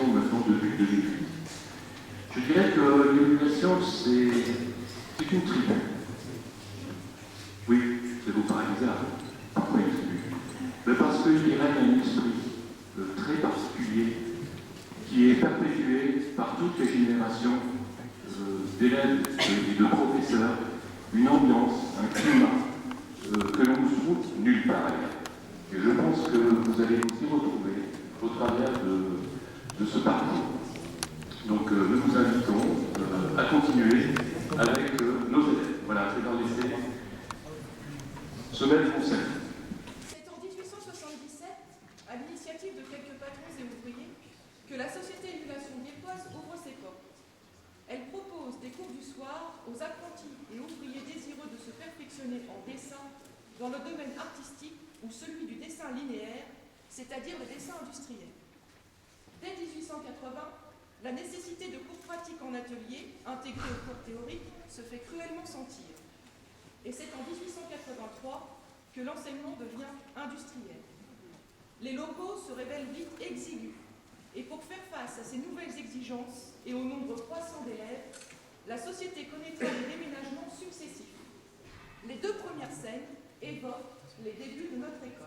maintenant depuis 2008. Je dirais que l'émulation, c'est une tribu. Oui, ça vous paraît bizarre. Pourquoi une tribu? Mais parce qu'il y règne un esprit très particulier qui est perpétué par toutes les générations d'élèves et de professeurs, une ambiance, un climat que l'on ne trouve nulle part ailleurs. Et je pense que vous allez aussi retrouver au travers de ce parcours. Donc nous vous invitons à continuer avec nos élèves. Voilà, je vais leur laisser se mettre en scène. C'est en 1877, à l'initiative de quelques patrons et ouvriers, que la Société Émulation Dieppe ouvre ses portes. Elle propose des cours du soir aux apprentis et ouvriers désireux de se perfectionner en dessin dans le domaine artistique ou celui du dessin linéaire, c'est-à-dire le dessin industriel. Dès 1880, la nécessité de cours pratiques en atelier, intégrés aux cours théoriques, se fait cruellement sentir. Et c'est en 1883 que l'enseignement devient industriel. Les locaux se révèlent vite exigus. Et pour faire face à ces nouvelles exigences et au nombre croissant d'élèves, la société connaîtra des déménagements successifs. Les deux premières scènes évoquent les débuts de notre école.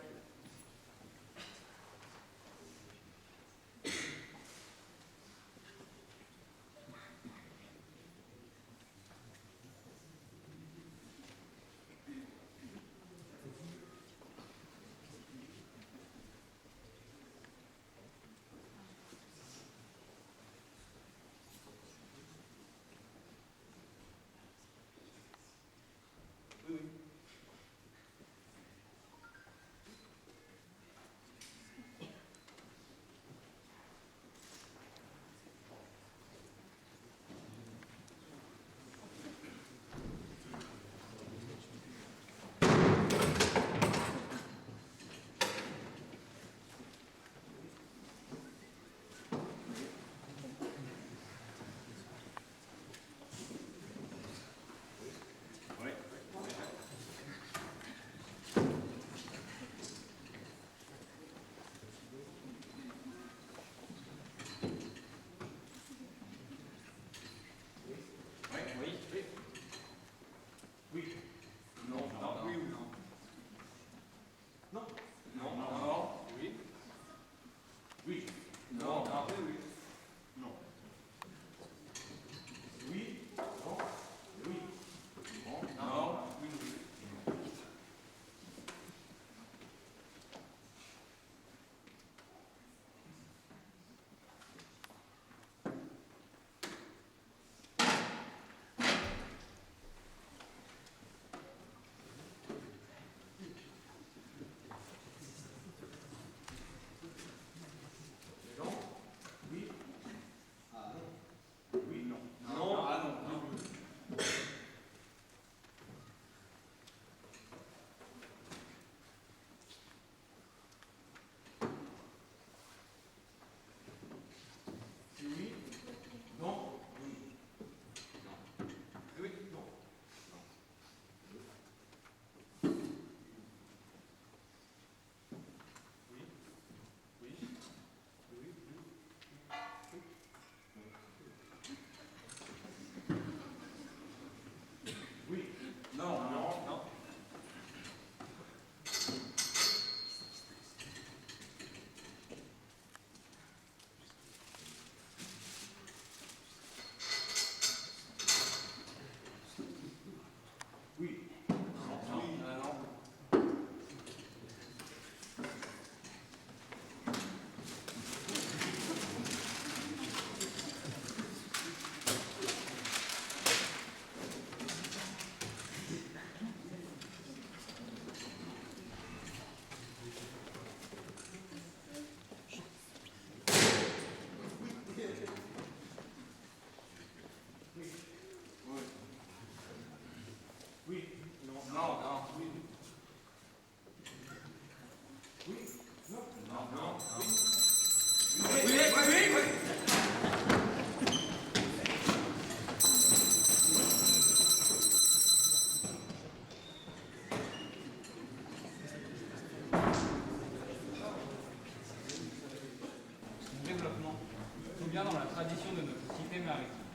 bien dans la tradition de notre cité maritime,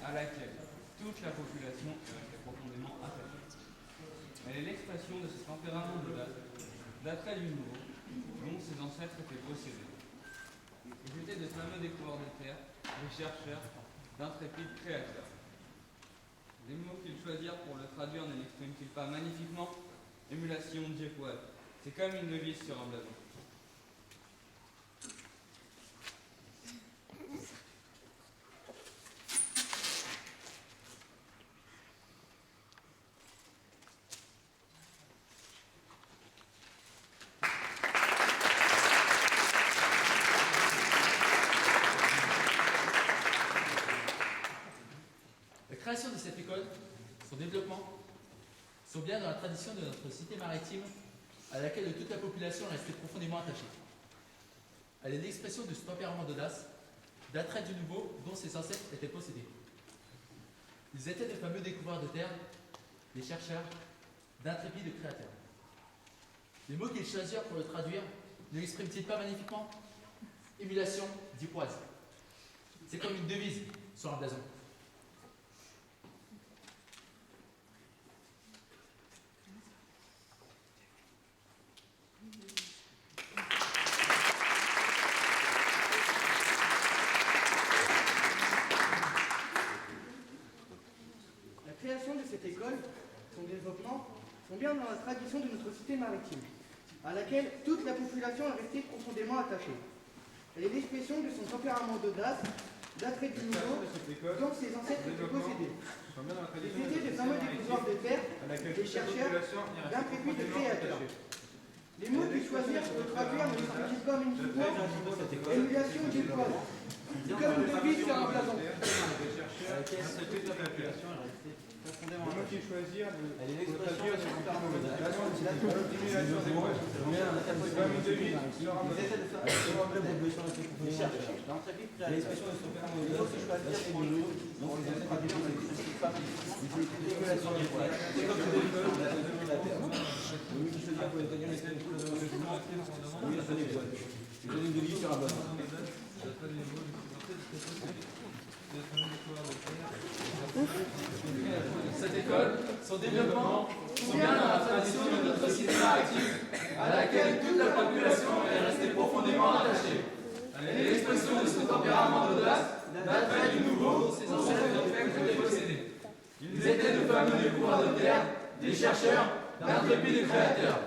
à laquelle toute la population est restée profondément attachée. Elle est l'expression de ce tempérament d'audace, d'attrait du nouveau, dont ses ancêtres étaient possédés. Ils étaient de fameux découvreurs de terre, des chercheurs, d'intrépides créateurs. Les mots qu'ils choisirent pour le traduire ne l'expriment-ils pas magnifiquement? Émulation, diepoise, c'est comme une devise sur un blason. La création de cette école, son développement, sont bien dans la tradition de notre cité maritime à laquelle toute la population est restée profondément attachée. Elle est l'expression de ce tempérament d'audace, d'attrait du nouveau dont ses ancêtres étaient possédés. Ils étaient de fameux découvreurs de terre, des chercheurs, d'intrépides créateurs. Les mots qu'ils choisirent pour le traduire ne l'expriment-ils pas magnifiquement? Émulation, diepoise. C'est comme une devise sur un blason. La création de cette école, son développement, sont bien dans la tradition de notre cité maritime, à laquelle toute la population est restée profondément attachée. Elle est l'expression de son tempérament d'audace, d'attrait du nouveau, dont ses ancêtres étaient possédés. Ils étaient de fameux découvreurs de terre, des chercheurs, d'intrépides créateurs. Les mots qu'ils choisirent pour le traduire ne sont pas magnifiquement? Émulation du poil. Comme une devise sur un blason. Le mot qu'ils choisirent Elle est l'expression de son tempérament d'audace. d'émulation des poils. C'est comme une devise sur un blason. L'expression de son tempérament d'audace, c'est choisir pour le lot, donc les traductions ne l'expriment pas magnifiquement. L'émulation des poils. C'est comme une devise sur la terre. Le mot qui choisir pour les traduire l'expression de son tempérament d'audace, oui, c'est des poils. C'est une devise sur un blason. Cette école, son développement, sont bien dans la tradition de notre cité maritime, à laquelle toute la population est restée profondément attachée. Elle est l'expression de son tempérament d'audace, d'attrait du nouveau, dont ses ancêtres étaient possédés. Ils étaient de fameux découvreurs de terre, des chercheurs, d'intrépides créateurs.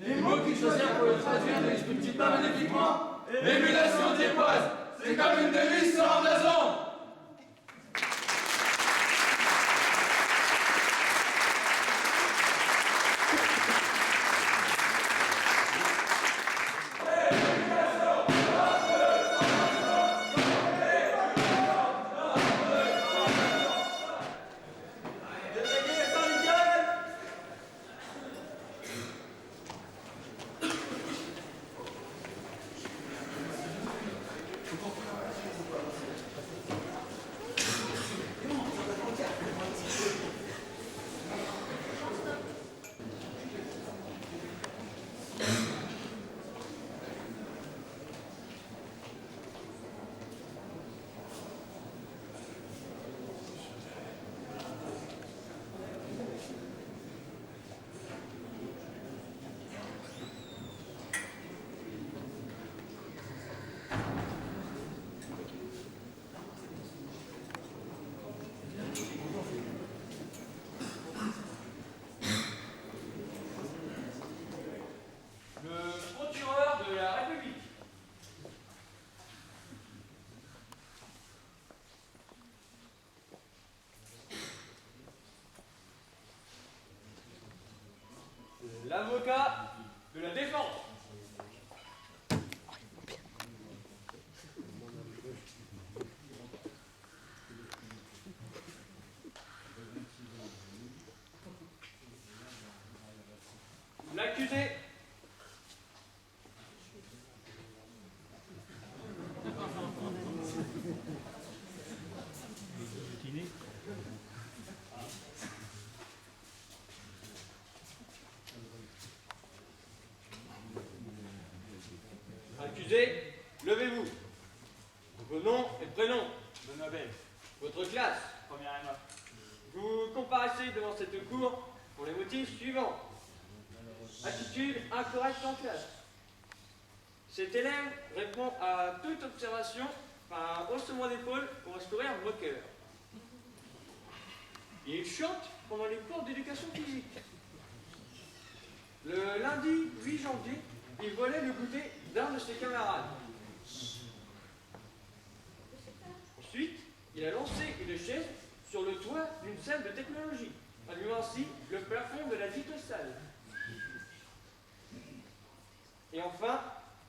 Les mots qu'ils choisirent pour le traduire ne l'expriment-ils pas magnifiquement? Émulation diepoise, c'est comme une devise sur un blason. Le procureur de la République. L'avocat de la défense. L'accusé. Accusé, levez-vous. Vos noms et prénoms. Benoît Ben. Votre classe. Première MA. Vous comparaissez devant cette cour pour les motifs suivants. Attitude incorrecte en classe. Cet élève répond à toute observation par un haussement d'épaule pour un sourire moqueur. Il chante pendant les cours d'éducation physique. Le lundi 8 janvier, il volait le goûter d'un de ses camarades. Ensuite, il a lancé une chaise sur le toit d'une salle de technologie, allumant ainsi le plafond de la dite salle. Et enfin,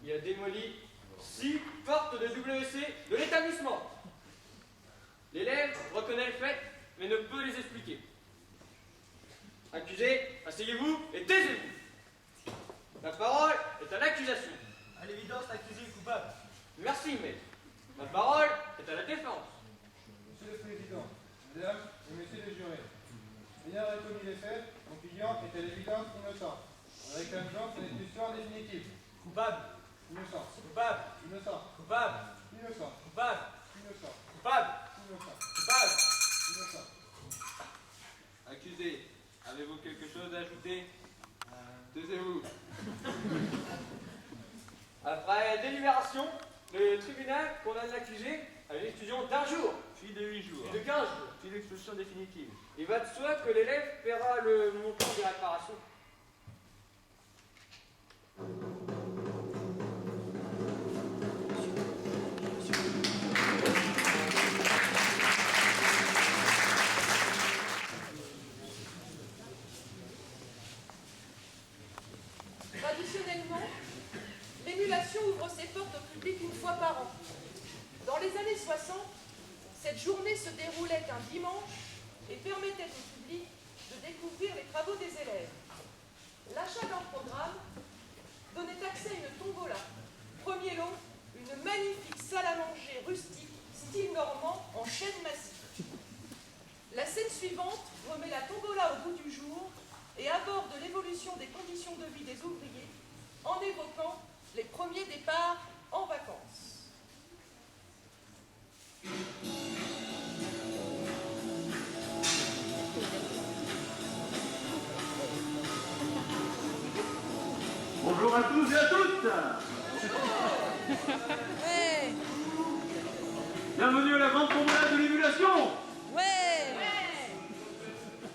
il a démoli 6 portes de WC de l'établissement. L'élève reconnaît le fait, mais ne peut les expliquer. Accusé, asseyez-vous et taisez-vous. La parole est à l'accusation. À l'évidence, l'accusé est coupable. Merci, maître. La parole est à la défense. Monsieur le Président, Mesdames et Messieurs les jurés, ayant reconnu les faits, mon client est à l'évidence innocent. On réclame donc son expulsion définitive. Coupable. Innocent. Coupable. Innocent. Coupable. Innocent. Coupable. Innocent. Coupable. Innocent. Coupable. Innocent. Accusé, avez-vous quelque chose à ajouter? Taisez-vous. Après délibération, le tribunal condamne l'accusé à une exclusion d'1 jour, Puis de 8 jours. puis de 15 jours. Puis d'expulsion définitive. Il va de soi que l'élève paiera le montant des réparations. Traditionnellement, l'émulation ouvre ses portes au public une fois par an. Dans les années 60, cette journée se déroulait un dimanche et permettait au public de découvrir les travaux des élèves. L'achat d'un programme donnait accès à une tombola. Premier lot, une magnifique salle à manger rustique, style normand, en chêne massif. La scène suivante remet la tombola au goût du jour et aborde l'évolution des conditions de vie des ouvriers en évoquant les premiers départs en vacances. Bonjour à tous et à toutes. Ouais, Bienvenue à la grande tombola de l'émulation. ouais,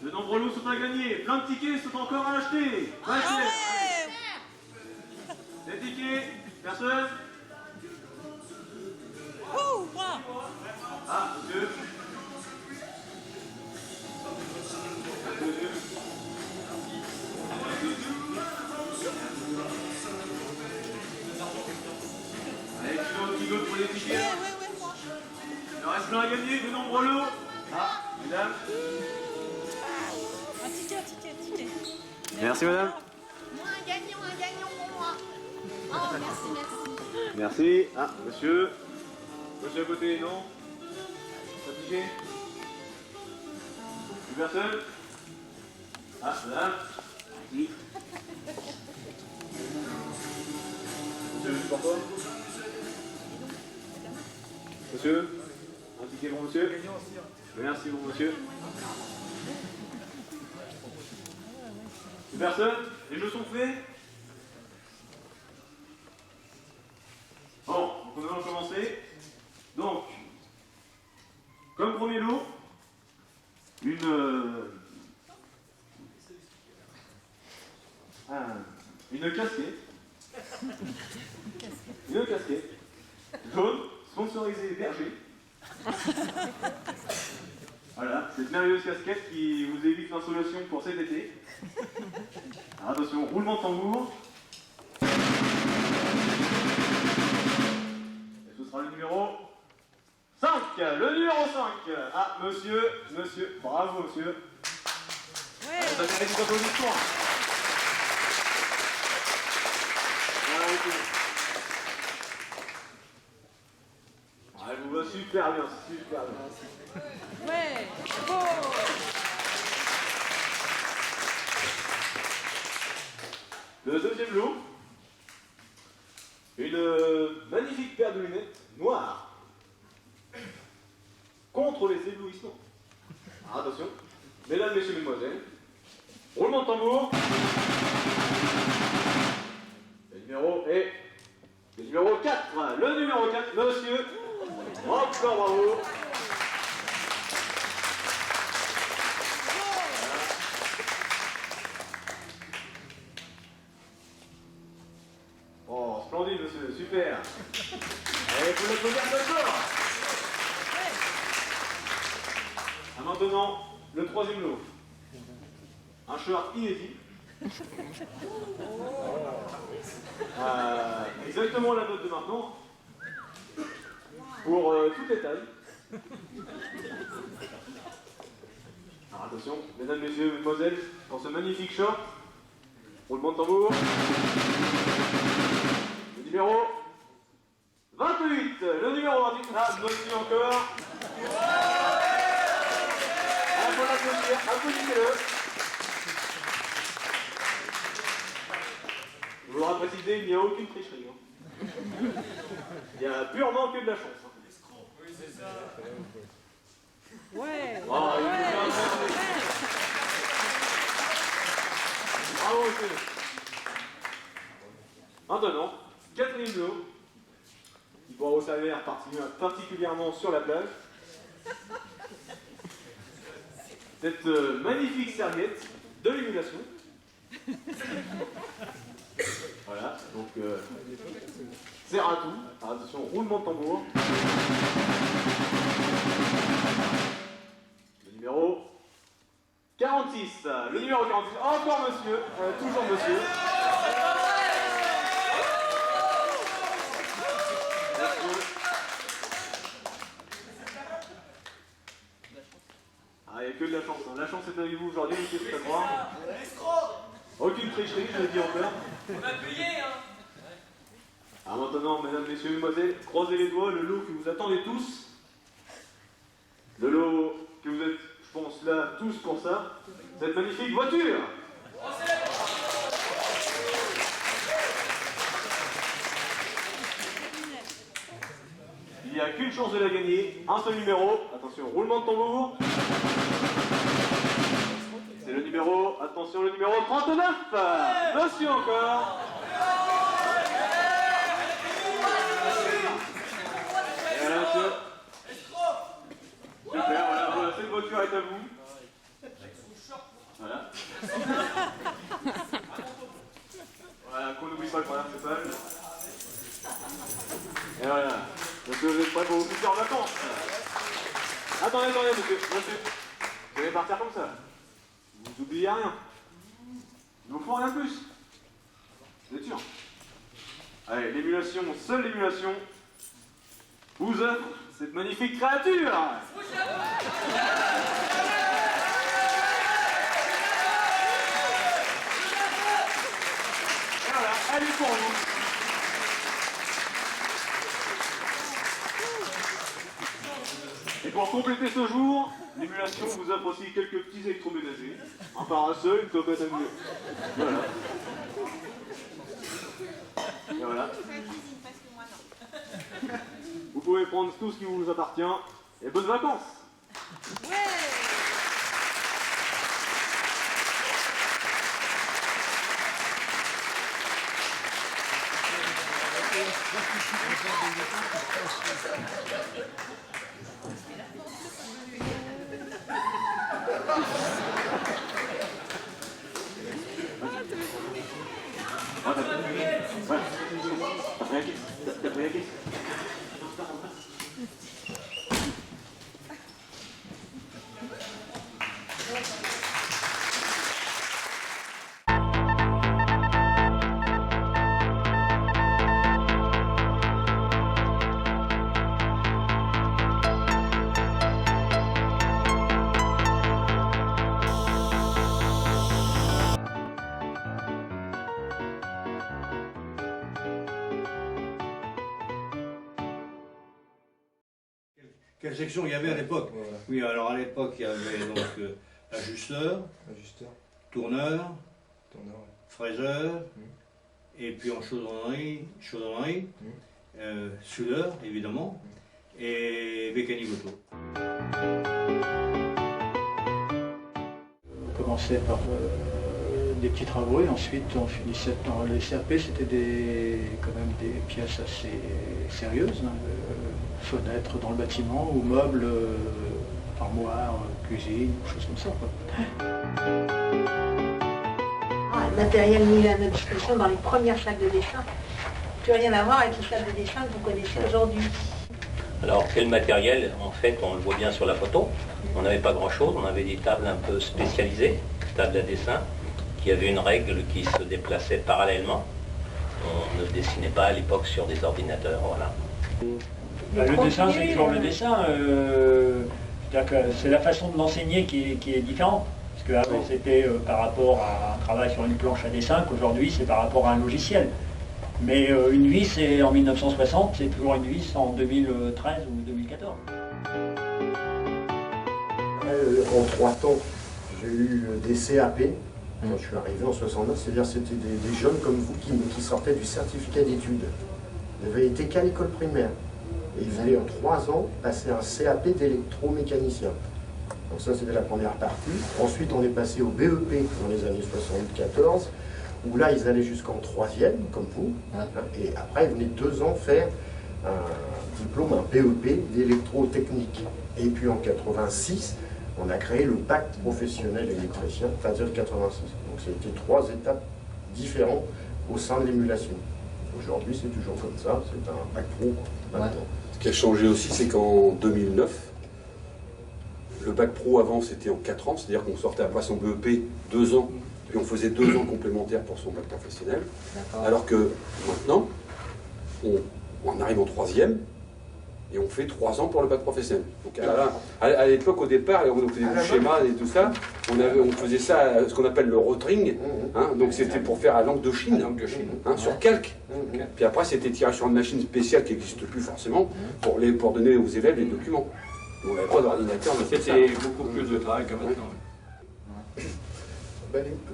De nombreux lots sont à gagner, plein de tickets sont encore à acheter. ah Achetez. ouais. Des tickets, personne? Ouh, moi. Ah, monsieur. Monsieur. Allez, qui veut pour les tickets? Ouais, moi. Il en reste plein à gagner, de nombreux lots. Ah, mesdames. Un ticket. Merci, madame. Moi, un gagnant pour moi. Oh, merci. Merci. Ah, monsieur. Monsieur à côté, non? Pas de ticket? Plus personne? Ah, madame. Merci. Monsieur, c'est pour toi? Monsieur? Un ticket pour monsieur? Merci bon monsieur. Plus personne? Les jeux sont faits? Bon, nous allons commencer. Donc, comme premier lot, une casquette. Une casquette jaune, sponsorisée Berger. Voilà, cette merveilleuse casquette qui vous évite l'insolation pour cet été. Alors, attention, roulement de tambour. Et ce sera le numéro 5. Le numéro 5. Ah, monsieur, bravo monsieur. Ouais. Ça mérite une applaudissement. Voilà, écoutez. Ah, elle vous va super bien, super bien. Ouais, bon. Le deuxième lot, une magnifique paire de lunettes noires. contre les éblouissements. Ah, attention, mesdames, messieurs, mesdemoiselles, roulement de tambour. Le numéro est le numéro 4. Le numéro 4, monsieur. Encore bravo. Oh, splendide, monsieur, super. Allez, vous l'applaudir encore. Ah, maintenant, le troisième lot. Un short inédit. Exactement la note de maintenant. Pour toutes les tailles. Alors attention, mesdames, messieurs, mesdemoiselles, pour ce magnifique short, roulement de tambour. Le numéro 28. Le numéro 28. Ah, monsieur encore. Ah, faut l'applaudir. Applaudissez-le. Je voudrais préciser, il n'y a aucune tricherie. Hein. Il y a purement que de la chance. Hein. Oui, c'est ça. Ouais. Oh, il est bien fait. Bravo, monsieur. Maintenant, quatrième lot. Il pourra vous servir particulièrement sur la plage. Cette magnifique serviette de l'émulation. Voilà, donc serre à tout. Alors, attention, roulement de tambour. Le numéro 46. Le numéro 46. Encore monsieur. Toujours monsieur. Ah, il n'y a que de la chance. Hein. La chance est avec vous aujourd'hui, monsieur Stabrois. Aucune tricherie, je le dis encore. On a payé, hein. Ah, maintenant, mesdames, messieurs, mesdemoiselles, croisez les doigts, le lot que vous attendez tous. Le lot que vous êtes, je pense, là, tous pour ça. Cette magnifique voiture. Il n'y a qu'une chance de la gagner, un seul numéro. Attention, roulement de tambour. C'est le numéro, attention, le numéro 39. Monsieur encore. Et voilà, monsieur. Super, voilà, cette voiture est à vous. Voilà. Voilà, qu'on n'oublie pas le premier cépage. Et voilà. Monsieur, vous êtes prêts pour vous pousser en vacances? Attendez, monsieur. Vous allez partir comme ça. Vous n'oubliez rien. Il ne vous faut rien de plus. Vous êtes sûr? Allez, l'émulation, seule l'émulation, vous offre cette magnifique créature. Et voilà, elle est pour vous. Et pour compléter ce jour, l'émulation vous offre aussi quelques petits électroménagers. Un parasol, une topette à mieux. Voilà. Et voilà. Vous pouvez prendre tout ce qui vous appartient. Et bonnes vacances. Quelle section il y avait à l'époque? Voilà. Oui, alors à l'époque, il y avait donc ajusteur, tourneur, fraiseur, et puis en chaudronnerie, soudeur, évidemment, et mécanique auto. On commençait par des petits travaux et ensuite on finissait par les CAP, c'était quand même des pièces assez sérieuses, hein, fenêtres dans le bâtiment ou meubles, armoires, cuisine, choses comme ça, quoi. Le matériel mis à notre disposition dans les premières salles de dessin, plus rien à voir avec les salles de dessin que vous connaissez aujourd'hui. Alors quel matériel? En fait, on le voit bien sur la photo. On n'avait pas grand-chose, on avait des tables un peu spécialisées, tables à dessin, qui avaient une règle qui se déplaçait parallèlement. On ne dessinait pas à l'époque sur des ordinateurs, voilà. Le dessin, c'est toujours le dessin. C'est la façon de l'enseigner qui est différente. Parce qu'avant, c'était par rapport à un travail sur une planche à dessin, qu'aujourd'hui, c'est par rapport à un logiciel. Mais une vis, c'est en 1960, c'est toujours une vis en 2013 ou 2014. En 3 temps, j'ai eu des CAP quand je suis arrivé en 69, c'est-à-dire c'était des jeunes comme vous qui sortaient du certificat d'études. Ils n'avaient été qu'à l'école primaire. Et ils allaient en 3 ans passer un CAP d'électromécanicien. Donc ça, c'était la première partie. Ensuite, on est passé au BEP dans les années 74, où là, ils allaient jusqu'en 3e, comme vous. Et après, ils venaient 2 ans faire un diplôme, un BEP d'électrotechnique. Et puis en 86, on a créé le bac professionnel électricien, c'est-à-dire 86. Donc c'était 3 étapes différentes au sein de l'émulation. Aujourd'hui, c'est toujours comme ça, c'est un bac pro maintenant. Ce qui a changé aussi, c'est qu'en 2009, le bac pro avant c'était en 4 ans, c'est-à-dire qu'on sortait après son BEP 2 ans, puis on faisait 2 ans complémentaires pour son bac professionnel. Alors que maintenant, on arrive en 3e et on fait 3 ans pour le bac professionnel. Donc à l'époque, au départ, on faisait du schéma et tout ça, on faisait ça, ce qu'on appelle le rotring, hein, donc c'était pour faire la langue de Chine, sur calque. Puis après, c'était tirage sur une machine spéciale qui n'existe plus forcément pour donner aux élèves les documents. On n'avait pas d'ordinateur, mais c'était beaucoup plus de travail que maintenant.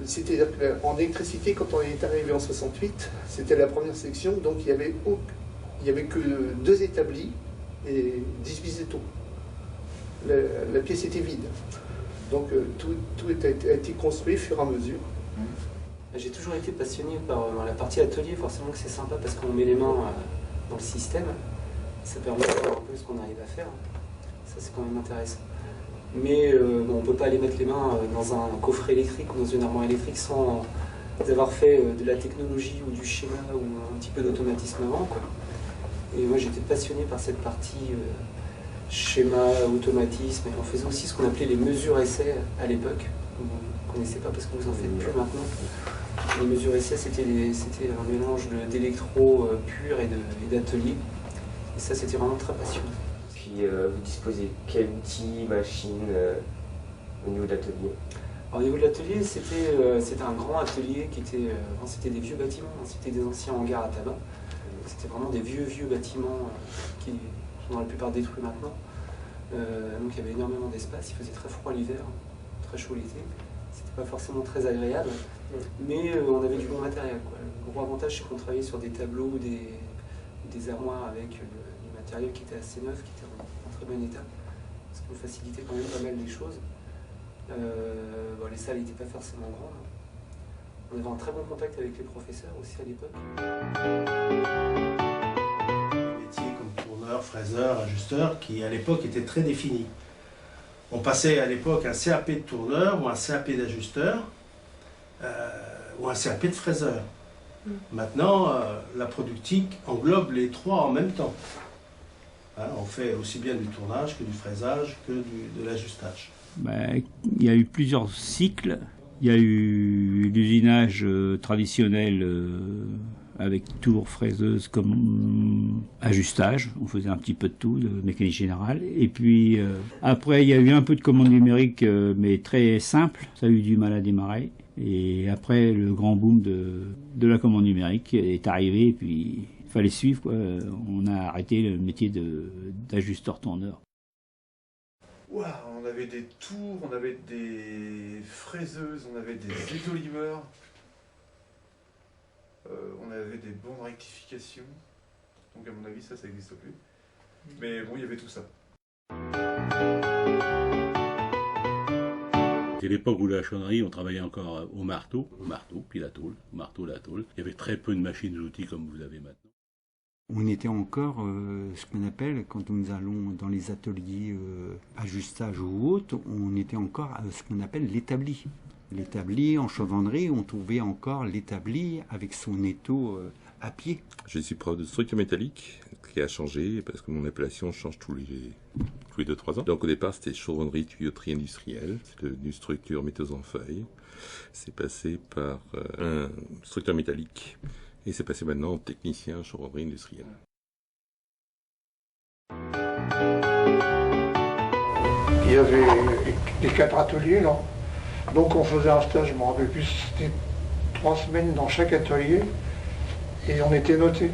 C'est-à-dire qu'en électricité, quand on est arrivé en 68, c'était la première section, donc il n'y avait que 2 établis et 18 étaux. La pièce était vide. Donc tout a été construit au fur et à mesure. J'ai toujours été passionné par la partie atelier, forcément que c'est sympa parce qu'on met les mains dans le système. Ça permet de voir un peu ce qu'on arrive à faire. Ça, c'est quand même intéressant. Mais on ne peut pas aller mettre les mains dans un coffret électrique ou dans une armoire électrique sans avoir fait de la technologie ou du schéma ou un petit peu d'automatisme avant, quoi. Et moi, j'étais passionné par cette partie schéma, automatisme. Et on faisait aussi ce qu'on appelait les mesures-essais à l'époque. Vous ne connaissez pas parce que vous en faites plus maintenant. Les mesures-essais, c'était un mélange d'électro pur et d'atelier. Et ça, c'était vraiment très passionnant. Vous disposez quel outil, machine au niveau de l'atelier? Au niveau de l'atelier, c'était un grand atelier qui était. C'était des vieux bâtiments, c'était des anciens hangars à tabac. C'était vraiment des vieux bâtiments qui sont dans la plupart détruits maintenant. Donc il y avait énormément d'espace, il faisait très froid l'hiver, très chaud l'été. C'était pas forcément très agréable, mais on avait du bon matériel, quoi. Le gros avantage, c'est qu'on travaillait sur des tableaux ou des armoires avec du matériel qui était assez neuf, qui était en très bon état, ce qui nous facilitait quand même pas mal les choses. Les salles n'étaient pas forcément grandes. On avait un très bon contact avec les professeurs aussi à l'époque. Des métiers comme tourneur, fraiseur, ajusteur, qui à l'époque étaient très définis. On passait à l'époque un CAP de tourneur ou un CAP d'ajusteur ou un CAP de fraiseur. Maintenant, la productique englobe les 3 en même temps. On fait aussi bien du tournage que du fraisage que de l'ajustage. Il y a eu plusieurs cycles. Il y a eu l'usinage traditionnel avec tour, fraiseuse comme ajustage. On faisait un petit peu de tout, de mécanique générale. Et puis après, il y a eu un peu de commande numérique, mais très simple. Ça a eu du mal à démarrer. Et après, le grand boom de la commande numérique est arrivé. Et puis, il fallait suivre, quoi. On a arrêté le métier d'ajusteur-tourneur. Wow, on avait des tours, on avait des fraiseuses, on avait des étolimeurs, on avait des bandes de rectification. Donc à mon avis, ça n'existe plus. Mais bon, il y avait tout ça. C'était l'époque où la chaudronnerie, on travaillait encore au marteau, puis la tôle, marteau, la tôle. Il y avait très peu de machines-outils comme vous avez maintenant. On était encore ce qu'on appelle, quand nous allons dans les ateliers ajustage ou autres, on était encore à ce qu'on appelle l'établi. L'établi en chaudronnerie, on trouvait encore l'établi avec son étau à pied. Je suis prof de structure métallique qui a changé parce que mon appellation change tous les 2-3 ans. Donc au départ c'était chaudronnerie tuyauterie industrielle, c'est devenu structure métaux en feuilles. C'est passé par un structure métallique et c'est passé maintenant en technicien chaudronnerie industrielle. Il y avait les 4 ateliers là. Donc on faisait un stage, je me rappelle plus, c'était 3 semaines dans chaque atelier et on était noté.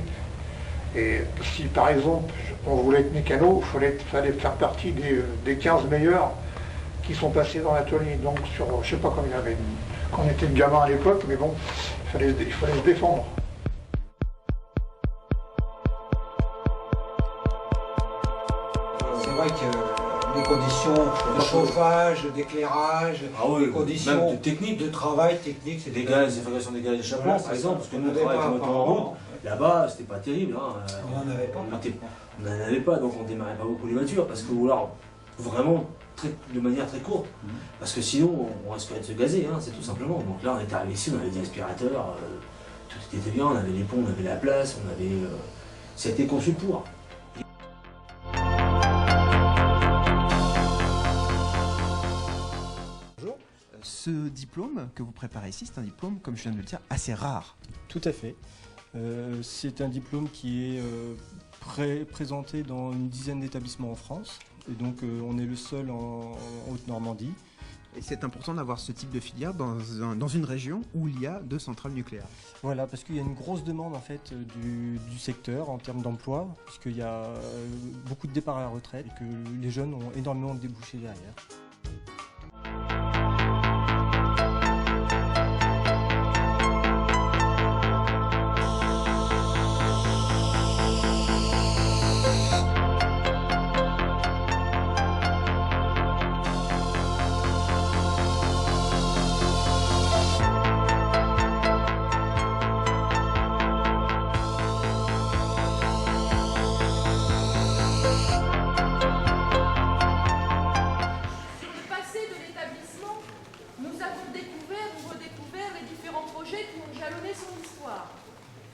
Et si par exemple on voulait être mécano, il fallait faire partie des 15 meilleurs qui sont passés dans l'atelier. Donc sur, je sais pas combien il y avait, quand on était de gamin à l'époque, mais bon, il fallait se défendre. C'est vrai que les conditions de chauffage, d'éclairage, les conditions même technique, de travail technique, c'est des gaz, des fabrications des gaz d'échappement par exemple, parce que nous on travaille avec le moteur en route, là-bas c'était pas terrible. On n'en avait pas. On n'en avait pas, donc on démarrait pas beaucoup les voitures, parce que alors, vraiment de manière très courte, parce que sinon on risquerait de se gazer, c'est tout simplement. Donc là on était arrivé ici, on avait des aspirateurs, tout était bien, on avait les ponts, on avait la place, c'était conçu pour. Ce diplôme que vous préparez ici, c'est un diplôme, comme je viens de le dire, assez rare. Tout à fait. C'est un diplôme qui est présenté dans une dizaine d'établissements en France. Et donc on est le seul en Haute-Normandie. Et c'est important d'avoir ce type de filière dans une région où il y a 2 centrales nucléaires. Voilà, parce qu'il y a une grosse demande en fait du secteur en termes d'emploi, puisqu'il y a beaucoup de départs à la retraite et que les jeunes ont énormément de débouchés derrière.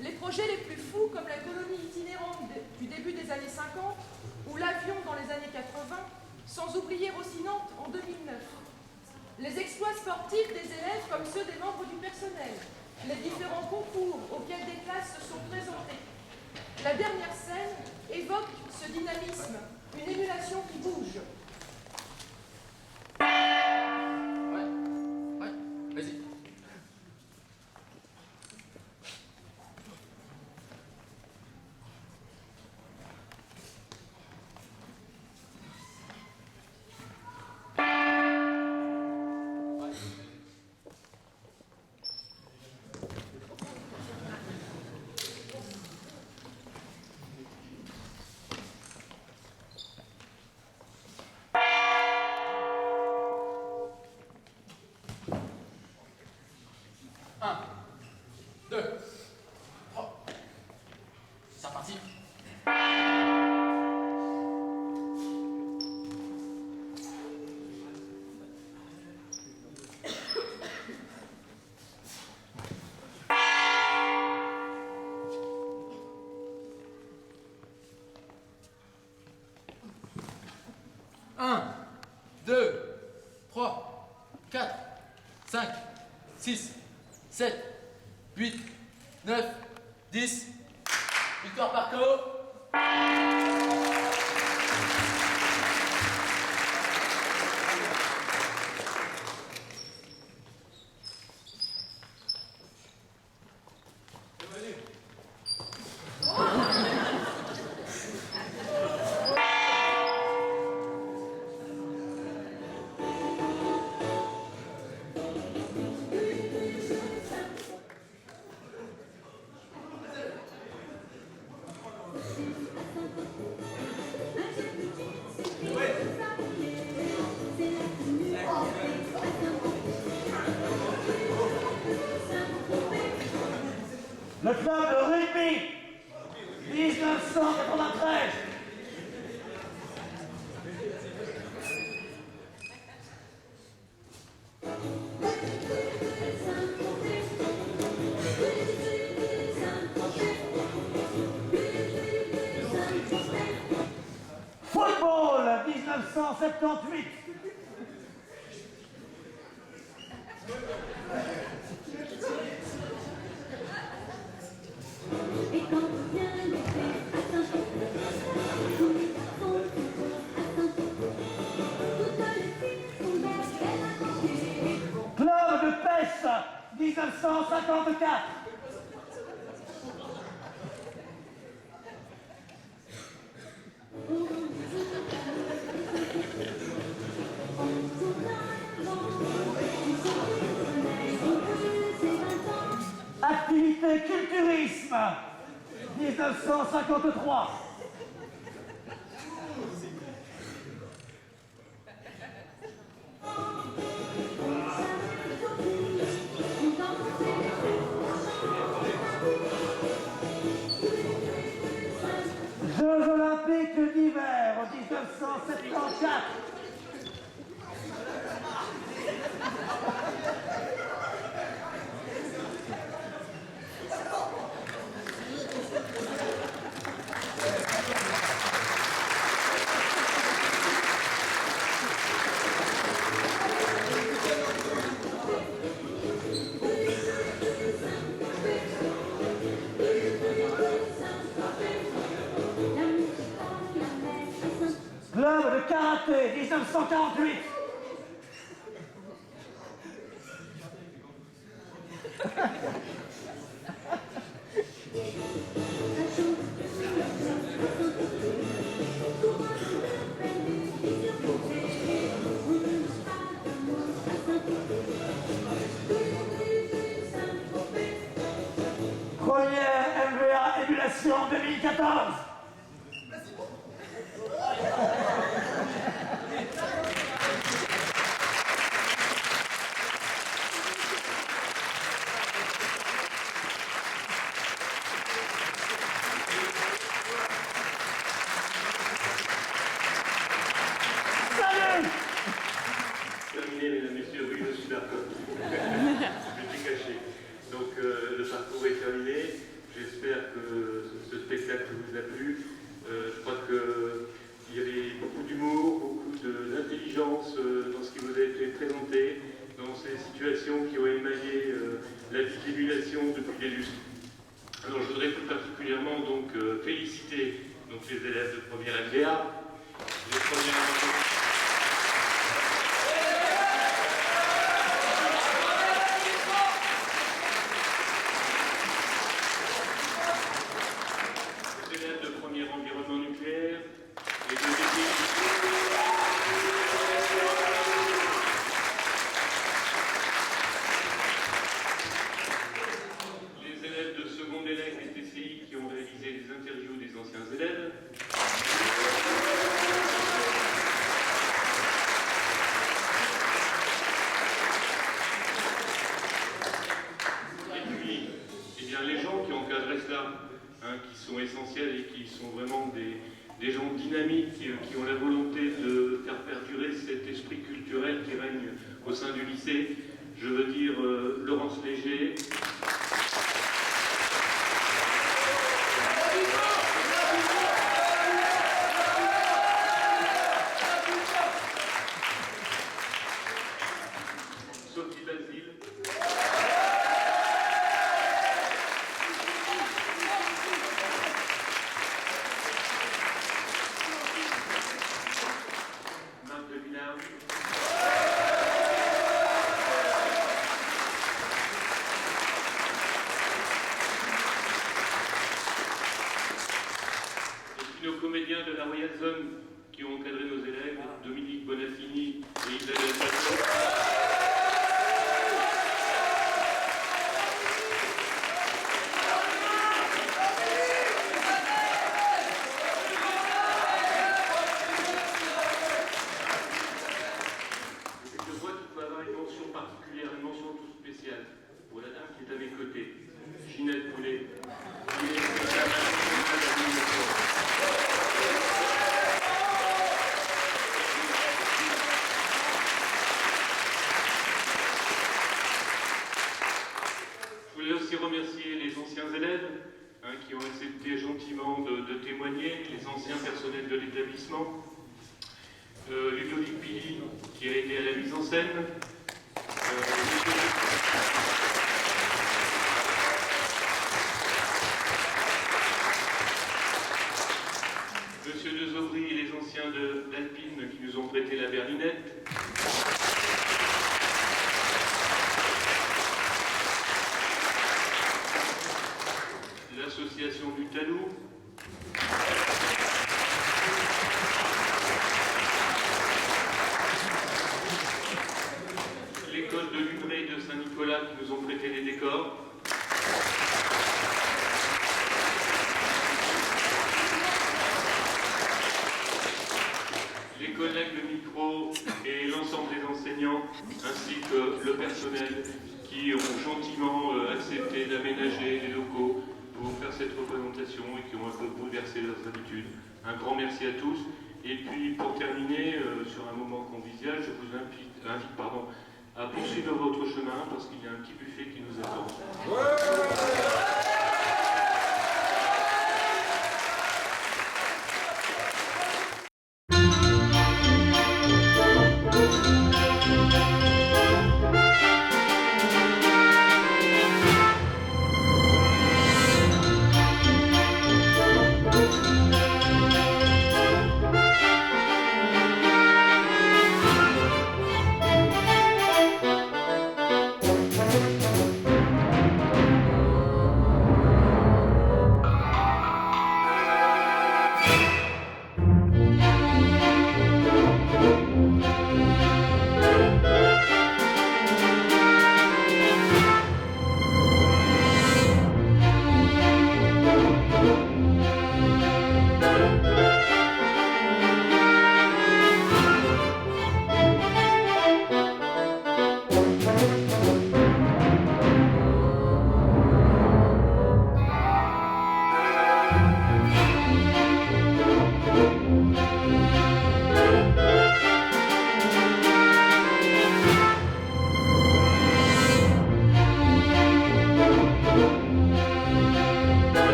Les projets les plus fous, comme la colonie itinérante du début des années 50 ou l'avion dans les années 80, sans oublier aussi Nantes en 2009. Les exploits sportifs des élèves comme ceux des membres du personnel, les différents concours auxquels des classes se sont présentées. La dernière scène évoque ce dynamisme, une émulation qui bouge. Vas-y. C'est reparti. Un, 2, 3, 4, 5, 6, 7, 8, 9, 10. Victoire Parco. 1978. Club de pêche, 1954. Activité culturisme, 1953. Jeux olympiques d'hiver, 1974. Club de karaté, 1948. Première MVA émulation 2014. Terminé, mesdames, messieurs, oui, je suis d'accord. Je suis caché. Donc, le parcours est terminé. J'espère que ce spectacle vous a plu. Je crois qu'il y avait beaucoup d'humour, beaucoup d'intelligence dans ce qui vous a été présenté, dans ces situations qui ont émaillé la vie d'émulation depuis des lustres. Alors, je voudrais tout particulièrement donc, féliciter donc, les élèves de première MVA, les premières... environnement nucléaire, les élèves de seconde élève et TCI qui ont réalisé des interviews des anciens élèves, et puis eh bien, les gens qui ont encadré cela, qui sont essentiels et qui sont vraiment des gens dynamiques qui ont la volonté de faire perdurer cet esprit culturel qui règne au sein du lycée. Je veux dire Laurence Léger, Sophie Basile, nos comédiens de la Royal Zone qui ont encadré nos élèves, Dominique Bonafini et Isabelle Passon. Je vois qu'il faut avoir une mention particulière, une mention toute spéciale pour la dame qui est à mes côtés, Ginette Poulet. Je voulais aussi remercier les anciens élèves qui ont accepté gentiment de témoigner, les anciens personnels de l'établissement. Ludovic Pili, qui a été à la mise en scène. Monsieur De Zovry et les anciens d'Alpine qui nous ont prêté la berlinette. L'association du Talou. L'école de Luneray et de Saint-Nicolas qui nous ont prêté les décors. Les collègues de micro et l'ensemble des enseignants, ainsi que le personnel qui ont gentiment accepté d'aménager les locaux pour faire cette représentation et qui ont un peu bouleversé leurs habitudes. Un grand merci à tous. Et puis pour terminer, sur un moment convivial, je vous invite à poursuivre votre chemin parce qu'il y a un petit buffet qui nous attend.